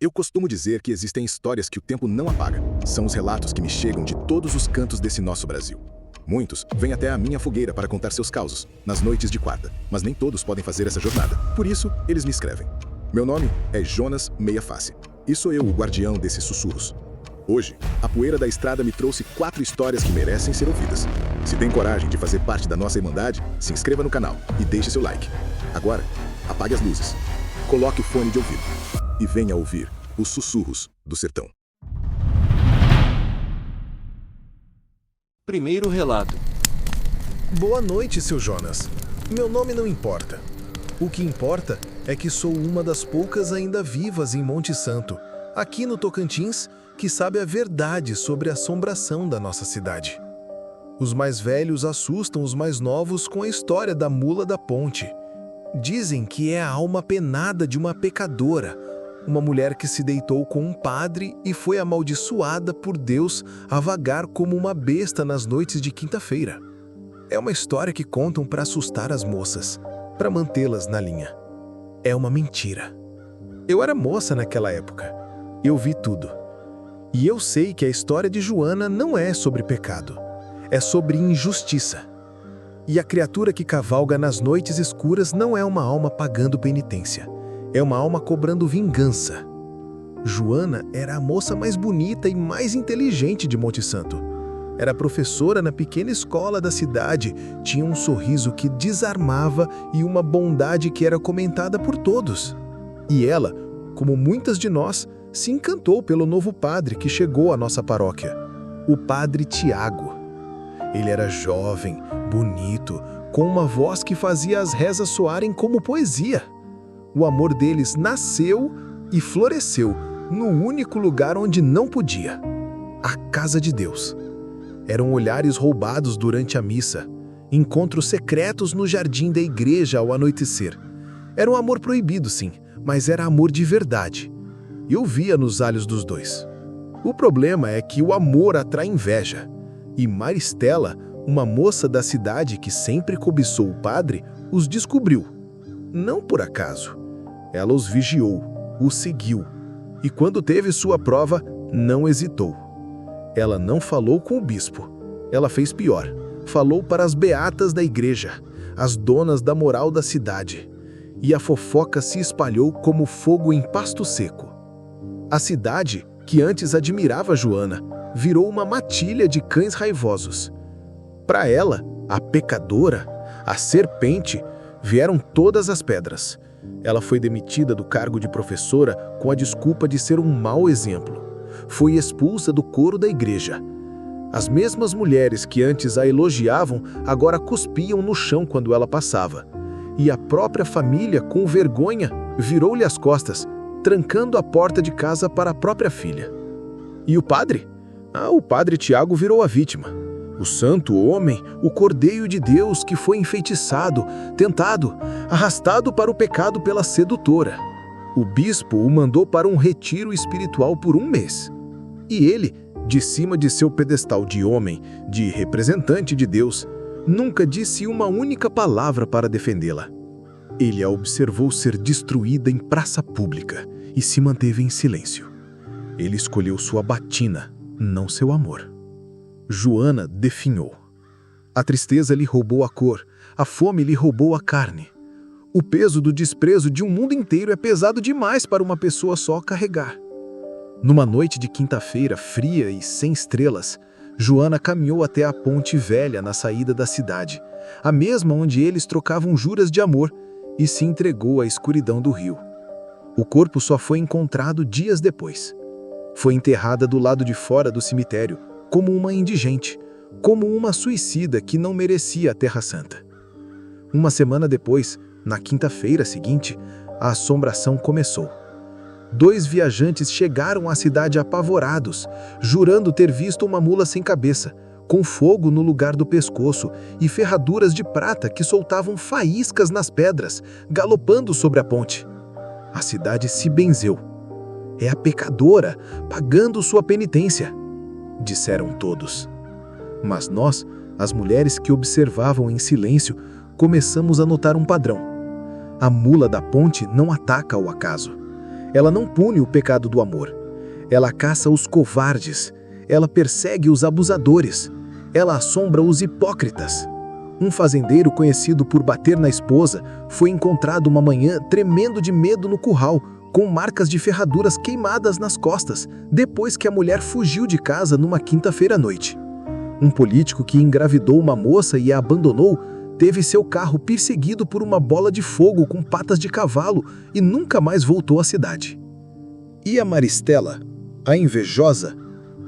Eu costumo dizer que existem histórias que o tempo não apaga. São os relatos que me chegam de todos os cantos desse nosso Brasil. Muitos vêm até a minha fogueira para contar seus causos, nas noites de quarta, mas nem todos podem fazer essa jornada. Por isso, eles me escrevem. Meu nome é Jonas Meia Face, e sou eu o guardião desses sussurros. Hoje, a poeira da estrada me trouxe 4 histórias que merecem ser ouvidas. Se tem coragem de fazer parte da nossa irmandade, se inscreva no canal e deixe seu like. Agora, apague as luzes, coloque o fone de ouvido e venha ouvir os sussurros do sertão. Primeiro relato. Boa noite, seu Jonas. Meu nome não importa. O que importa é que sou uma das poucas ainda vivas em Monte Santo, aqui no Tocantins, que sabe a verdade sobre a assombração da nossa cidade. Os mais velhos assustam os mais novos com a história da mula da ponte. Dizem que é a alma penada de uma pecadora, uma mulher que se deitou com um padre e foi amaldiçoada por Deus a vagar como uma besta nas noites de quinta-feira. É uma história que contam para assustar as moças, para mantê-las na linha. É uma mentira. Eu era moça naquela época. Eu vi tudo. E eu sei que a história de Joana não é sobre pecado. É sobre injustiça. E a criatura que cavalga nas noites escuras não é uma alma pagando penitência. É uma alma cobrando vingança. Joana era a moça mais bonita e mais inteligente de Monte Santo. Era professora na pequena escola da cidade, tinha um sorriso que desarmava e uma bondade que era comentada por todos. E ela, como muitas de nós, se encantou pelo novo padre que chegou à nossa paróquia, o Padre Tiago. Ele era jovem, bonito, com uma voz que fazia as rezas soarem como poesia. O amor deles nasceu e floresceu no único lugar onde não podia, a casa de Deus. Eram olhares roubados durante a missa, encontros secretos no jardim da igreja ao anoitecer. Era um amor proibido, sim, mas era amor de verdade. Eu via nos olhos dos dois. O problema é que o amor atrai inveja. E Maristela, uma moça da cidade que sempre cobiçou o padre, os descobriu. Não por acaso. Ela os vigiou, os seguiu. E quando teve sua prova, não hesitou. Ela não falou com o bispo. Ela fez pior. Falou para as beatas da igreja, as donas da moral da cidade. E a fofoca se espalhou como fogo em pasto seco. A cidade, que antes admirava Joana, virou uma matilha de cães raivosos. Para ela, a pecadora, a serpente, vieram todas as pedras. Ela foi demitida do cargo de professora com a desculpa de ser um mau exemplo. Foi expulsa do coro da igreja. As mesmas mulheres que antes a elogiavam, agora cuspiam no chão quando ela passava. E a própria família, com vergonha, virou-lhe as costas, trancando a porta de casa para a própria filha. E o padre? O padre Tiago virou a vítima. O santo homem, o Cordeiro de Deus que foi enfeitiçado, tentado, arrastado para o pecado pela sedutora. O bispo o mandou para um retiro espiritual por 1 mês. E ele, de cima de seu pedestal de homem, de representante de Deus, nunca disse uma única palavra para defendê-la. Ele a observou ser destruída em praça pública e se manteve em silêncio. Ele escolheu sua batina, não seu amor. Joana definhou. A tristeza lhe roubou a cor, a fome lhe roubou a carne. O peso do desprezo de um mundo inteiro é pesado demais para uma pessoa só carregar. Numa noite de quinta-feira fria e sem estrelas, Joana caminhou até a ponte velha na saída da cidade, a mesma onde eles trocavam juras de amor, e se entregou à escuridão do rio. O corpo só foi encontrado dias depois. Foi enterrada do lado de fora do cemitério, como uma indigente, como uma suicida que não merecia a Terra Santa. Uma semana depois, na quinta-feira seguinte, a assombração começou. 2 viajantes chegaram à cidade apavorados, jurando ter visto uma mula sem cabeça, com fogo no lugar do pescoço e ferraduras de prata que soltavam faíscas nas pedras, galopando sobre a ponte. A cidade se benzeu. É a pecadora, pagando sua penitência, disseram todos. Mas nós, as mulheres que observavam em silêncio, começamos a notar um padrão. A mula da ponte não ataca ao acaso. Ela não pune o pecado do amor. Ela caça os covardes. Ela persegue os abusadores. Ela assombra os hipócritas. Um fazendeiro conhecido por bater na esposa foi encontrado uma manhã tremendo de medo no curral, com marcas de ferraduras queimadas nas costas, depois que a mulher fugiu de casa numa quinta-feira à noite. Um político que engravidou uma moça e a abandonou teve seu carro perseguido por uma bola de fogo com patas de cavalo e nunca mais voltou à cidade. E a Maristela, a invejosa,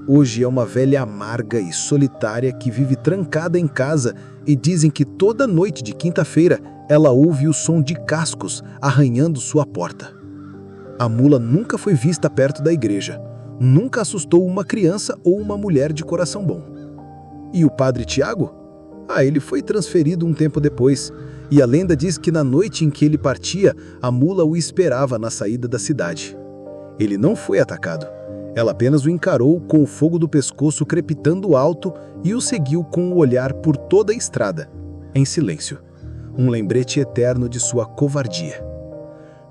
hoje é uma velha amarga e solitária que vive trancada em casa e dizem que toda noite de quinta-feira ela ouve o som de cascos arranhando sua porta. A mula nunca foi vista perto da igreja, nunca assustou uma criança ou uma mulher de coração bom. E o padre Tiago? Ele foi transferido um tempo depois, e a lenda diz que na noite em que ele partia, a mula o esperava na saída da cidade. Ele não foi atacado. Ela apenas o encarou com o fogo do pescoço crepitando alto e o seguiu com o olhar por toda a estrada, em silêncio. Um lembrete eterno de sua covardia.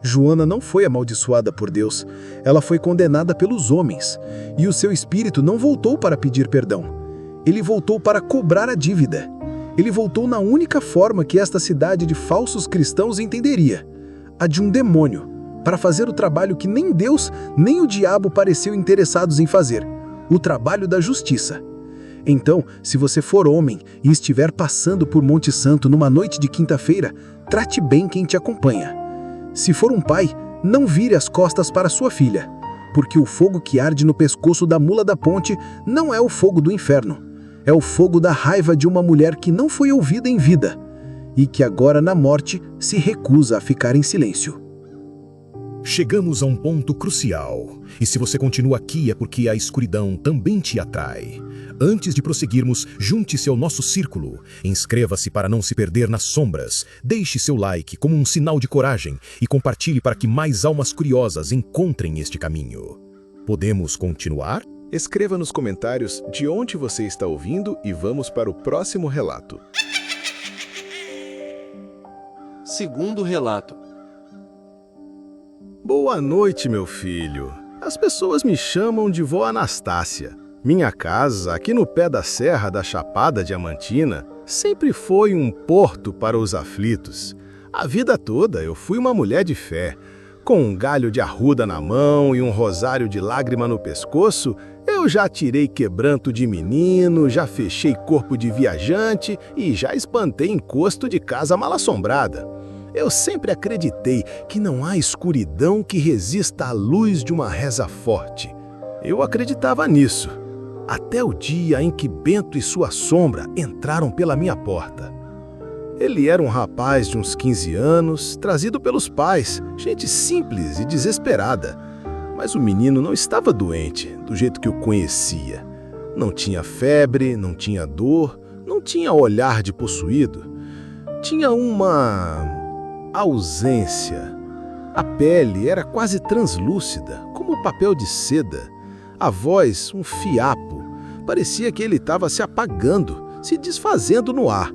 Joana não foi amaldiçoada por Deus, ela foi condenada pelos homens, e o seu espírito não voltou para pedir perdão. Ele voltou para cobrar a dívida. Ele voltou na única forma que esta cidade de falsos cristãos entenderia, a de um demônio, para fazer o trabalho que nem Deus nem o diabo pareciam interessados em fazer, o trabalho da justiça. Então, se você for homem e estiver passando por Monte Santo numa noite de quinta-feira, trate bem quem te acompanha. Se for um pai, não vire as costas para sua filha, porque o fogo que arde no pescoço da mula da ponte não é o fogo do inferno. É o fogo da raiva de uma mulher que não foi ouvida em vida e que agora na morte se recusa a ficar em silêncio. Chegamos a um ponto crucial, e se você continua aqui é porque a escuridão também te atrai. Antes de prosseguirmos, junte-se ao nosso círculo, inscreva-se para não se perder nas sombras, deixe seu like como um sinal de coragem e compartilhe para que mais almas curiosas encontrem este caminho. Podemos continuar? Escreva nos comentários de onde você está ouvindo e vamos para o próximo relato. Segundo relato. Boa noite, meu filho. As pessoas me chamam de vó Anastácia. Minha casa, aqui no pé da Serra da Chapada Diamantina, sempre foi um porto para os aflitos. A vida toda eu fui uma mulher de fé. Com um galho de arruda na mão e um rosário de lágrima no pescoço, eu já tirei quebranto de menino, já fechei corpo de viajante e já espantei encosto de casa mal-assombrada. Eu sempre acreditei que não há escuridão que resista à luz de uma reza forte. Eu acreditava nisso, até o dia em que Bento e sua sombra entraram pela minha porta. Ele era um rapaz de uns 15 anos, trazido pelos pais, gente simples e desesperada. Mas o menino não estava doente, do jeito que eu conhecia. Não tinha febre, não tinha dor, não tinha olhar de possuído. Tinha uma ausência. A pele era quase translúcida, como papel de seda. A voz, um fiapo. Parecia que ele estava se apagando, se desfazendo no ar.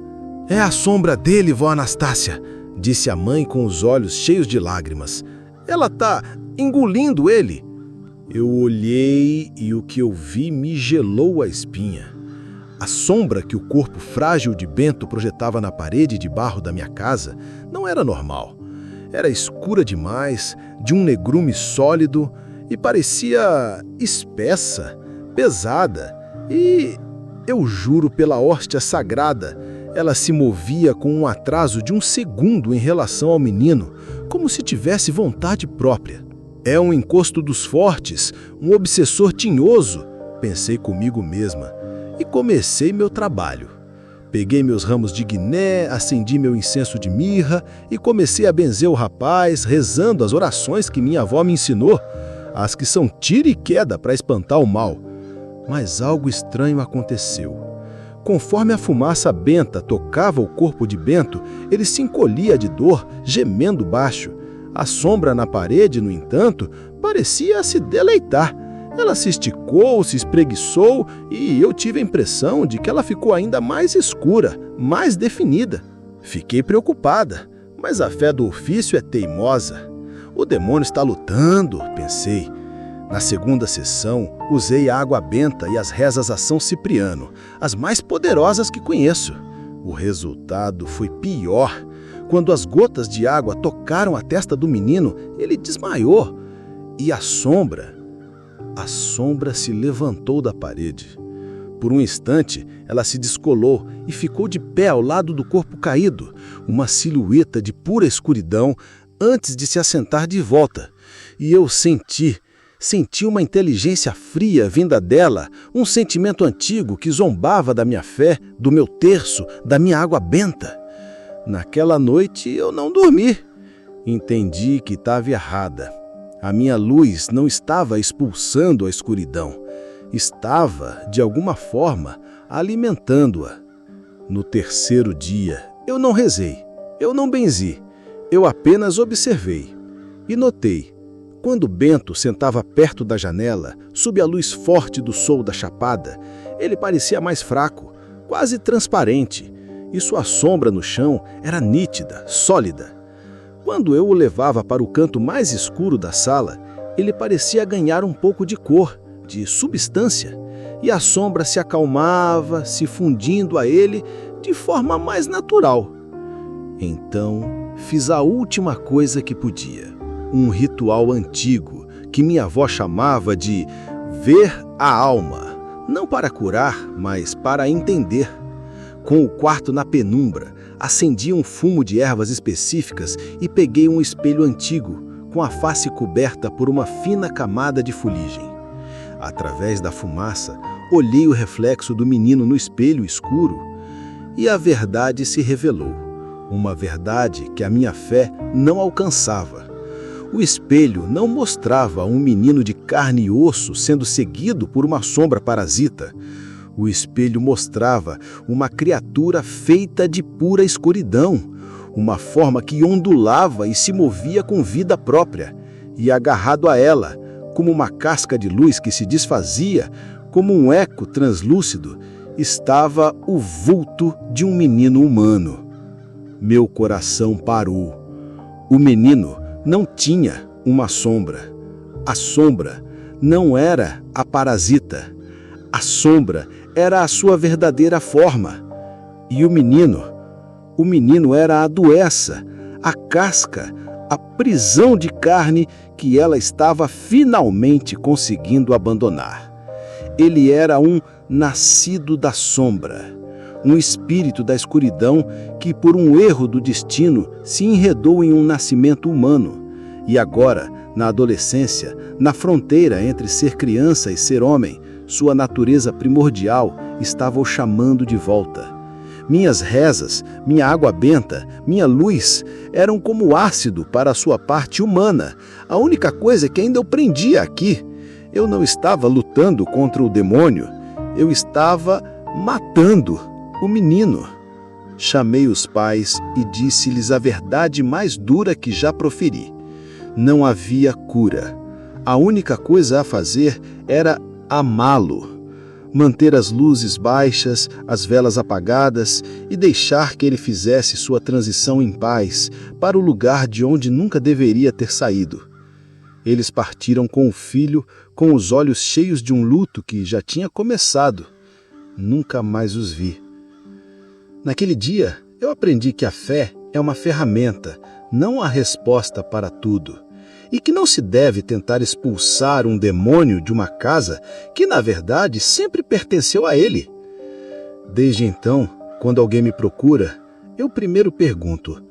"É a sombra dele, vó Anastácia", disse a mãe com os olhos cheios de lágrimas. "Ela tá engolindo ele." Eu olhei e o que eu vi me gelou a espinha. A sombra que o corpo frágil de Bento projetava na parede de barro da minha casa não era normal. Era escura demais, de um negrume sólido e parecia espessa, pesada. E, eu juro pela hóstia sagrada, ela se movia com um atraso de um segundo em relação ao menino, como se tivesse vontade própria. "É um encosto dos fortes, um obsessor tinhoso", pensei comigo mesma, e comecei meu trabalho. Peguei meus ramos de guiné, acendi meu incenso de mirra e comecei a benzer o rapaz, rezando as orações que minha avó me ensinou, as que são tiro e queda para espantar o mal. Mas algo estranho aconteceu. Conforme a fumaça benta tocava o corpo de Bento, ele se encolhia de dor, gemendo baixo. A sombra na parede, no entanto, parecia se deleitar. Ela se esticou, se espreguiçou e eu tive a impressão de que ela ficou ainda mais escura, mais definida. Fiquei preocupada, mas a fé do ofício é teimosa. O demônio está lutando, pensei. Na segunda sessão, usei a água benta e as rezas a São Cipriano, as mais poderosas que conheço. O resultado foi pior. Quando as gotas de água tocaram a testa do menino, ele desmaiou. E a sombra se levantou da parede. Por um instante, ela se descolou e ficou de pé ao lado do corpo caído, uma silhueta de pura escuridão, antes de se assentar de volta. E eu senti uma inteligência fria vinda dela, um sentimento antigo que zombava da minha fé, do meu terço, da minha água benta. Naquela noite eu não dormi. Entendi que estava errada. A minha luz não estava expulsando a escuridão. Estava, de alguma forma, alimentando-a. No terceiro dia, eu não rezei, eu não benzi, eu apenas observei. E notei, quando Bento sentava perto da janela, sob a luz forte do sol da chapada, ele parecia mais fraco, quase transparente, e sua sombra no chão era nítida, sólida. Quando eu o levava para o canto mais escuro da sala, ele parecia ganhar um pouco de cor, de substância, e a sombra se acalmava, se fundindo a ele de forma mais natural. Então, fiz a última coisa que podia, um ritual antigo que minha avó chamava de ver a alma, não para curar, mas para entender. Com o quarto na penumbra, acendi um fumo de ervas específicas e peguei um espelho antigo, com a face coberta por uma fina camada de fuligem. Através da fumaça, olhei o reflexo do menino no espelho escuro e a verdade se revelou. Uma verdade que a minha fé não alcançava. O espelho não mostrava um menino de carne e osso sendo seguido por uma sombra parasita. O espelho mostrava uma criatura feita de pura escuridão, uma forma que ondulava e se movia com vida própria, e agarrado a ela, como uma casca de luz que se desfazia, como um eco translúcido, estava o vulto de um menino humano. Meu coração parou. O menino não tinha uma sombra. A sombra não era a parasita. A sombra era a sua verdadeira forma. E o menino era a doença, a casca, a prisão de carne que ela estava finalmente conseguindo abandonar. Ele era um nascido da sombra, um espírito da escuridão que, por um erro do destino, se enredou em um nascimento humano. E agora, na adolescência, na fronteira entre ser criança e ser homem, sua natureza primordial estava o chamando de volta. Minhas rezas, minha água benta, minha luz eram como ácido para a sua parte humana. A única coisa que ainda eu prendia aqui. Eu não estava lutando contra o demônio, eu estava matando o menino. Chamei os pais e disse-lhes a verdade mais dura que já proferi. Não havia cura. A única coisa a fazer era amá-lo. Manter as luzes baixas, as velas apagadas e deixar que ele fizesse sua transição em paz para o lugar de onde nunca deveria ter saído. Eles partiram com o filho, com os olhos cheios de um luto que já tinha começado. Nunca mais os vi. Naquele dia, eu aprendi que a fé é uma ferramenta, não a resposta para tudo. E que não se deve tentar expulsar um demônio de uma casa que, na verdade, sempre pertenceu a ele. Desde então, quando alguém me procura, eu primeiro pergunto: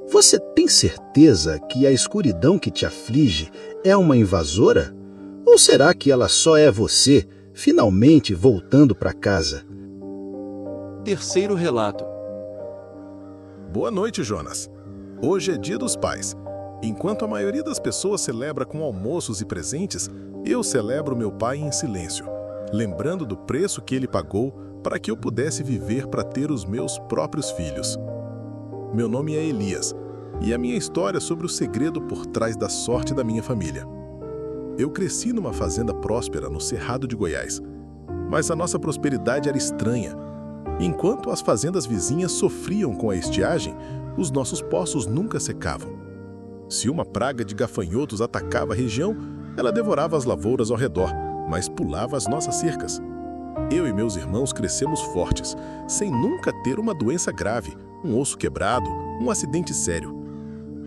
você tem certeza que a escuridão que te aflige é uma invasora? Ou será que ela só é você, finalmente voltando para casa? Terceiro relato. Boa noite, Jonas. Hoje é Dia dos Pais. Enquanto a maioria das pessoas celebra com almoços e presentes, eu celebro meu pai em silêncio, lembrando do preço que ele pagou para que eu pudesse viver para ter os meus próprios filhos. Meu nome é Elias, e a minha história é sobre o segredo por trás da sorte da minha família. Eu cresci numa fazenda próspera no Cerrado de Goiás, mas a nossa prosperidade era estranha. Enquanto as fazendas vizinhas sofriam com a estiagem, os nossos poços nunca secavam. Se uma praga de gafanhotos atacava a região, ela devorava as lavouras ao redor, mas pulava as nossas cercas. Eu e meus irmãos crescemos fortes, sem nunca ter uma doença grave, um osso quebrado, um acidente sério.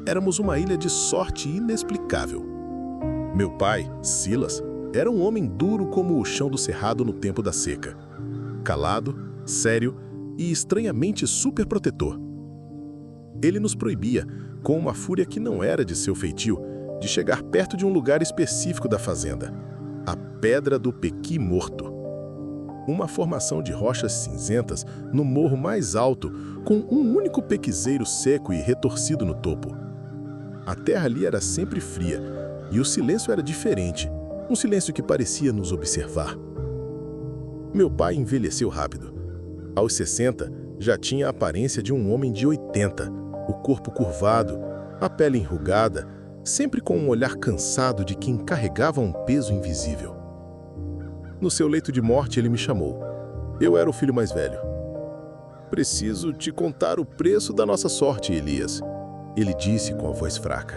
Éramos uma ilha de sorte inexplicável. Meu pai, Silas, era um homem duro como o chão do cerrado no tempo da seca. Calado, sério e estranhamente superprotetor. Ele nos proibia, com uma fúria que não era de seu feitio, de chegar perto de um lugar específico da fazenda, a Pedra do Pequi Morto. Uma formação de rochas cinzentas no morro mais alto, com um único pequizeiro seco e retorcido no topo. A terra ali era sempre fria, e o silêncio era diferente, um silêncio que parecia nos observar. Meu pai envelheceu rápido. Aos 60, já tinha a aparência de um homem de 80, o corpo curvado, a pele enrugada, sempre com um olhar cansado de quem carregava um peso invisível. No seu leito de morte, ele me chamou. Eu era o filho mais velho. "Preciso te contar o preço da nossa sorte, Elias", ele disse com a voz fraca.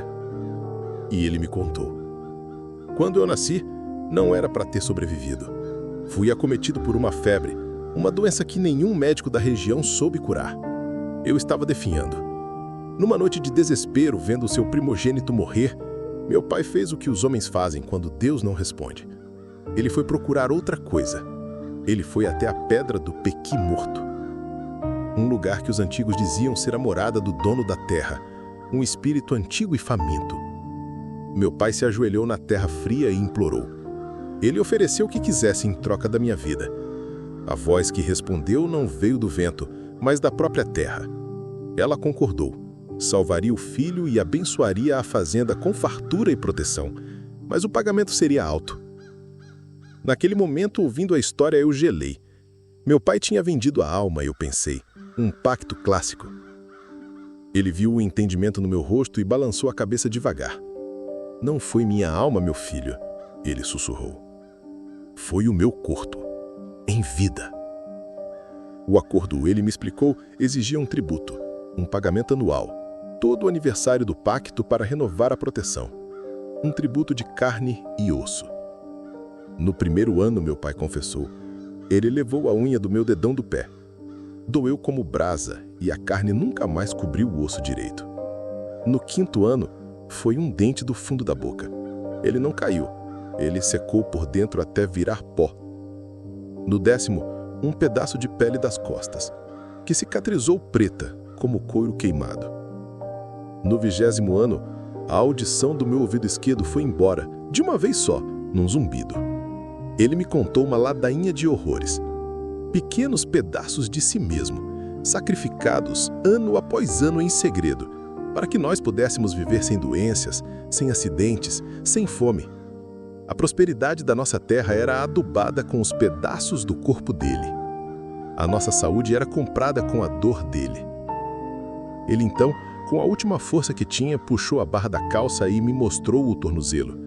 E ele me contou. Quando eu nasci, não era para ter sobrevivido. Fui acometido por uma febre, uma doença que nenhum médico da região soube curar. Eu estava definhando. Numa noite de desespero, vendo seu primogênito morrer, meu pai fez o que os homens fazem quando Deus não responde. Ele foi procurar outra coisa. Ele foi até a Pedra do Pequi Morto. Um lugar que os antigos diziam ser a morada do dono da terra, um espírito antigo e faminto. Meu pai se ajoelhou na terra fria e implorou. Ele ofereceu o que quisesse em troca da minha vida. A voz que respondeu não veio do vento, mas da própria terra. Ela concordou. Salvaria o filho e abençoaria a fazenda com fartura e proteção, mas o pagamento seria alto. Naquele momento, ouvindo a história, eu gelei. Meu pai tinha vendido a alma, eu pensei. Um pacto clássico. Ele viu o entendimento no meu rosto e balançou a cabeça devagar. "Não foi minha alma, meu filho", ele sussurrou. "Foi o meu corpo, em vida." O acordo, ele me explicou, exigia um tributo, um pagamento anual, todo o aniversário do pacto para renovar a proteção. Um tributo de carne e osso. No primeiro ano, meu pai confessou, ele levou a unha do meu dedão do pé. Doeu como brasa e a carne nunca mais cobriu o osso direito. No quinto ano, foi um dente do fundo da boca. Ele não caiu, ele secou por dentro até virar pó. No 10º, um pedaço de pele das costas, que cicatrizou preta, como couro queimado. No 20º ano, a audição do meu ouvido esquerdo foi embora, de uma vez só, num zumbido. Ele me contou uma ladainha de horrores. Pequenos pedaços de si mesmo, sacrificados ano após ano em segredo, para que nós pudéssemos viver sem doenças, sem acidentes, sem fome. A prosperidade da nossa terra era adubada com os pedaços do corpo dele. A nossa saúde era comprada com a dor dele. Ele então, com a última força que tinha, puxou a barra da calça e me mostrou o tornozelo.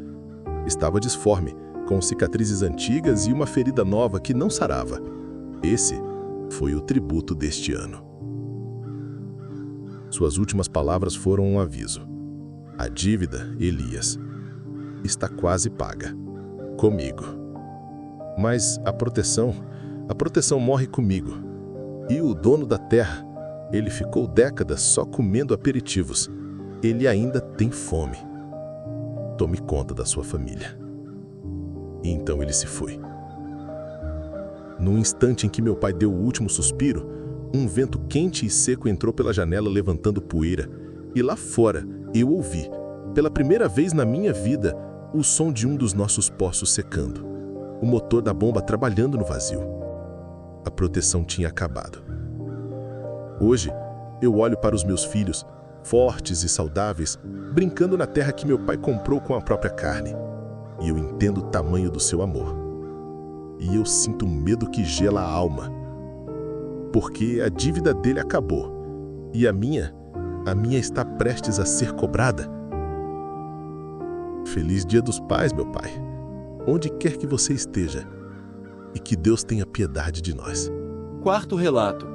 Estava disforme, com cicatrizes antigas e uma ferida nova que não sarava. Esse foi o tributo deste ano. Suas últimas palavras foram um aviso. A dívida, Elias, está quase paga. Comigo. Mas a proteção morre comigo. E o dono da terra, ele ficou décadas só comendo aperitivos. Ele ainda tem fome. Tome conta da sua família. E então ele se foi. No instante em que meu pai deu o último suspiro, um vento quente e seco entrou pela janela levantando poeira, e lá fora eu ouvi, pela primeira vez na minha vida, o som de um dos nossos poços secando, o motor da bomba trabalhando no vazio. A proteção tinha acabado. Hoje, eu olho para os meus filhos, fortes e saudáveis, brincando na terra que meu pai comprou com a própria carne, e eu entendo o tamanho do seu amor. E eu sinto um medo que gela a alma, porque a dívida dele acabou, e a minha está prestes a ser cobrada. Feliz Dia dos Pais, meu pai, onde quer que você esteja, e que Deus tenha piedade de nós. Quarto relato.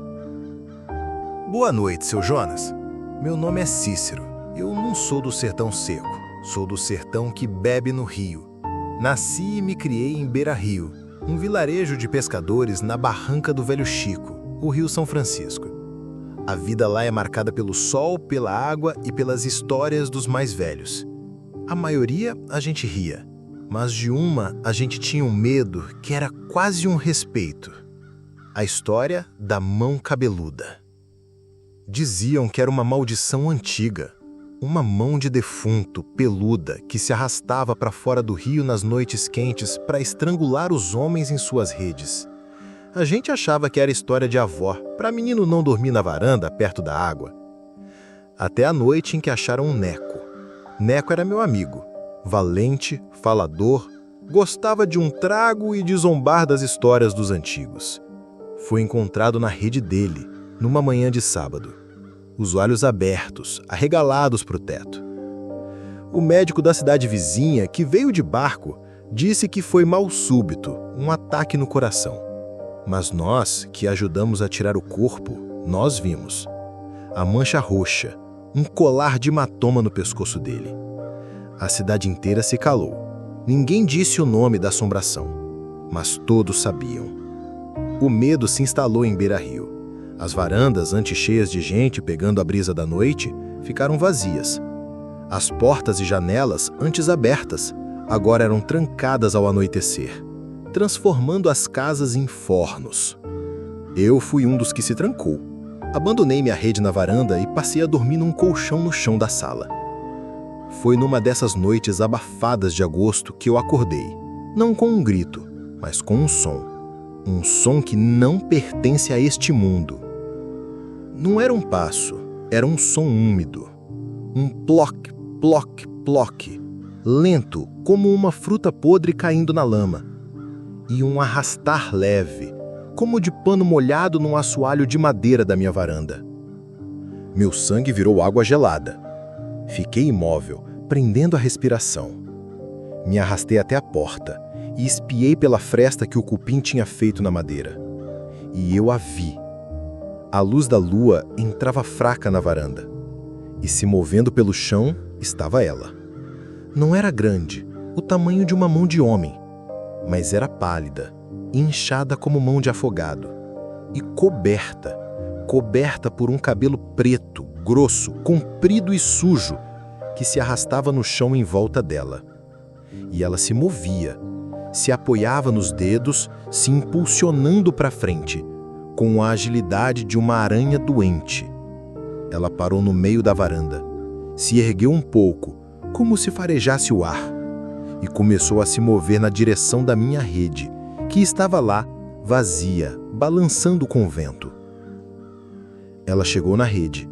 Boa noite, seu Jonas. Meu nome é Cícero. Eu não sou do sertão seco, sou do sertão que bebe no rio. Nasci e me criei em Beira Rio, um vilarejo de pescadores na barranca do Velho Chico, o Rio São Francisco. A vida lá é marcada pelo sol, pela água e pelas histórias dos mais velhos. A maioria a gente ria, mas de uma a gente tinha um medo que era quase um respeito. A história da mão cabeluda. Diziam que era uma maldição antiga, uma mão de defunto, peluda, que se arrastava para fora do rio nas noites quentes para estrangular os homens em suas redes. A gente achava que era história de avó, para menino não dormir na varanda perto da água. Até a noite em que acharam um Neco. Neco era meu amigo, valente, falador, gostava de um trago e de zombar das histórias dos antigos. Foi encontrado na rede dele, numa manhã de sábado. Os olhos abertos, arregalados para o teto. O médico da cidade vizinha, que veio de barco, disse que foi mal súbito, um ataque no coração. Mas nós, que ajudamos a tirar o corpo, nós vimos. A mancha roxa, um colar de hematoma no pescoço dele. A cidade inteira se calou. Ninguém disse o nome da assombração, mas todos sabiam. O medo se instalou em Beira Rio. As varandas, antes cheias de gente pegando a brisa da noite, ficaram vazias. As portas e janelas, antes abertas, agora eram trancadas ao anoitecer, transformando as casas em fornos. Eu fui um dos que se trancou. Abandonei minha rede na varanda e passei a dormir num colchão no chão da sala. Foi numa dessas noites abafadas de agosto que eu acordei, não com um grito, mas com um som. Um som que não pertence a este mundo. Não era um passo, era um som úmido. Um ploc, ploc, ploc, lento como uma fruta podre caindo na lama. E um arrastar leve, como de pano molhado num assoalho de madeira da minha varanda. Meu sangue virou água gelada. Fiquei imóvel, prendendo a respiração. Me arrastei até a porta e espiei pela fresta que o cupim tinha feito na madeira. E eu a vi. A luz da lua entrava fraca na varanda. E se movendo pelo chão, estava ela. Não era grande, o tamanho de uma mão de homem, mas era pálida, inchada como mão de afogado, e coberta por um cabelo preto, grosso, comprido e sujo, que se arrastava no chão em volta dela. E ela se movia, se apoiava nos dedos, se impulsionando para frente, com a agilidade de uma aranha doente. Ela parou no meio da varanda, se ergueu um pouco, como se farejasse o ar, e começou a se mover na direção da minha rede, que estava lá, vazia, balançando com o vento. Ela chegou na rede,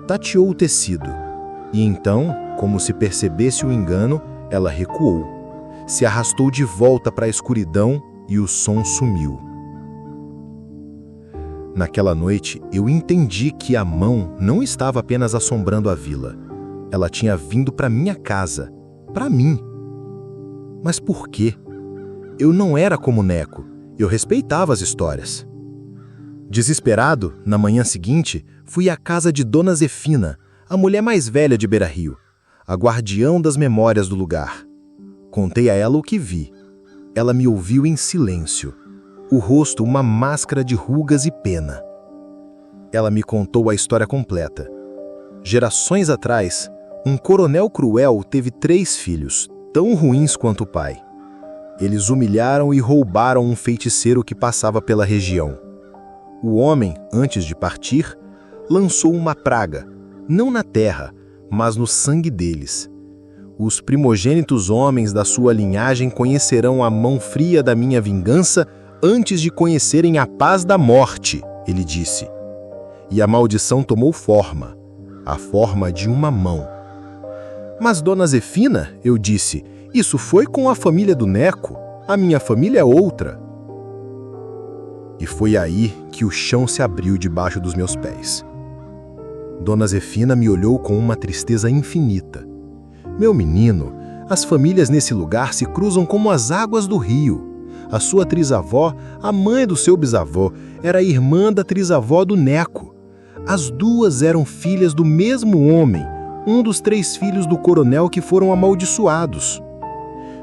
tateou o tecido, e então, como se percebesse o engano, ela recuou, se arrastou de volta para a escuridão e o som sumiu. Naquela noite, eu entendi que a mão não estava apenas assombrando a vila. Ela tinha vindo para minha casa, para mim. Mas por quê? Eu não era como Neco, eu respeitava as histórias. Desesperado, na manhã seguinte, fui à casa de Dona Zefina, a mulher mais velha de Beira Rio, a guardiã das memórias do lugar. Contei a ela o que vi. Ela me ouviu em silêncio, o rosto uma máscara de rugas e pena. Ela me contou a história completa. Gerações atrás, um coronel cruel teve 3 filhos, tão ruins quanto o pai. Eles humilharam e roubaram um feiticeiro que passava pela região. O homem, antes de partir, lançou uma praga, não na terra, mas no sangue deles. Os primogênitos homens da sua linhagem conhecerão a mão fria da minha vingança antes de conhecerem a paz da morte, ele disse. E a maldição tomou forma, a forma de uma mão. Mas, Dona Zefina, eu disse, isso foi com a família do Neco, a minha família é outra. E foi aí que o chão se abriu debaixo dos meus pés. Dona Zefina me olhou com uma tristeza infinita. Meu menino, as famílias nesse lugar se cruzam como as águas do rio. A sua trisavó, a mãe do seu bisavô, era irmã da trisavó do Neco. As duas eram filhas do mesmo homem, um dos 3 filhos do coronel que foram amaldiçoados.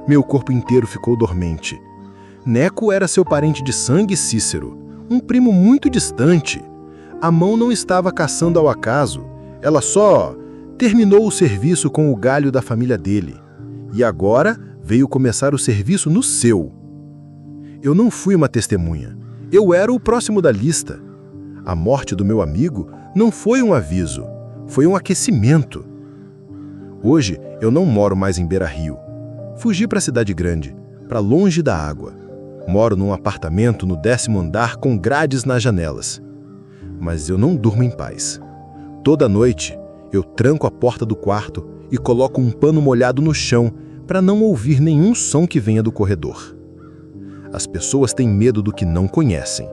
Meu corpo inteiro ficou dormente. Neco era seu parente de sangue, Cícero, um primo muito distante. A mão não estava caçando ao acaso, ela só terminou o serviço com o galho da família dele. E agora veio começar o serviço no seu. Eu não fui uma testemunha, eu era o próximo da lista. A morte do meu amigo não foi um aviso, foi um aquecimento. Hoje eu não moro mais em Beira-Rio. Fugi para a cidade grande, para longe da água. Moro num apartamento no 10º andar com grades nas janelas. Mas eu não durmo em paz. Toda noite eu tranco a porta do quarto e coloco um pano molhado no chão para não ouvir nenhum som que venha do corredor. As pessoas têm medo do que não conhecem.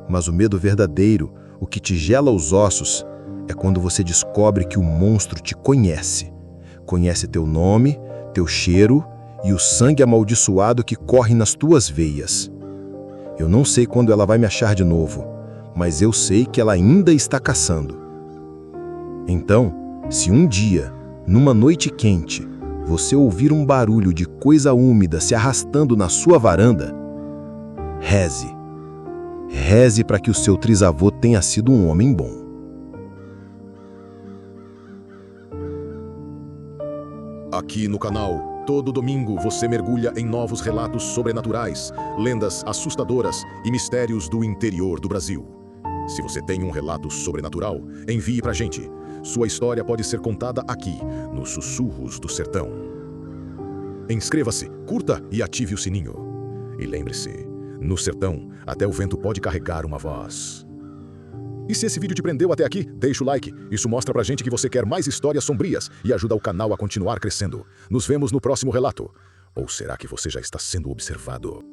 Mas o medo verdadeiro, o que te gela os ossos, é quando você descobre que o monstro te conhece. Conhece teu nome, teu cheiro e o sangue amaldiçoado que corre nas tuas veias. Eu não sei quando ela vai me achar de novo, mas eu sei que ela ainda está caçando. Então, se um dia, numa noite quente, você ouvir um barulho de coisa úmida se arrastando na sua varanda, reze. Reze para que o seu trisavô tenha sido um homem bom. Aqui no canal, todo domingo você mergulha em novos relatos sobrenaturais, lendas assustadoras e mistérios do interior do Brasil. Se você tem um relato sobrenatural, envie pra gente. Sua história pode ser contada aqui, nos Sussurros do Sertão. Inscreva-se, curta e ative o sininho. E lembre-se, no sertão, até o vento pode carregar uma voz. E se esse vídeo te prendeu até aqui, deixa o like. Isso mostra pra gente que você quer mais histórias sombrias e ajuda o canal a continuar crescendo. Nos vemos no próximo relato. Ou será que você já está sendo observado?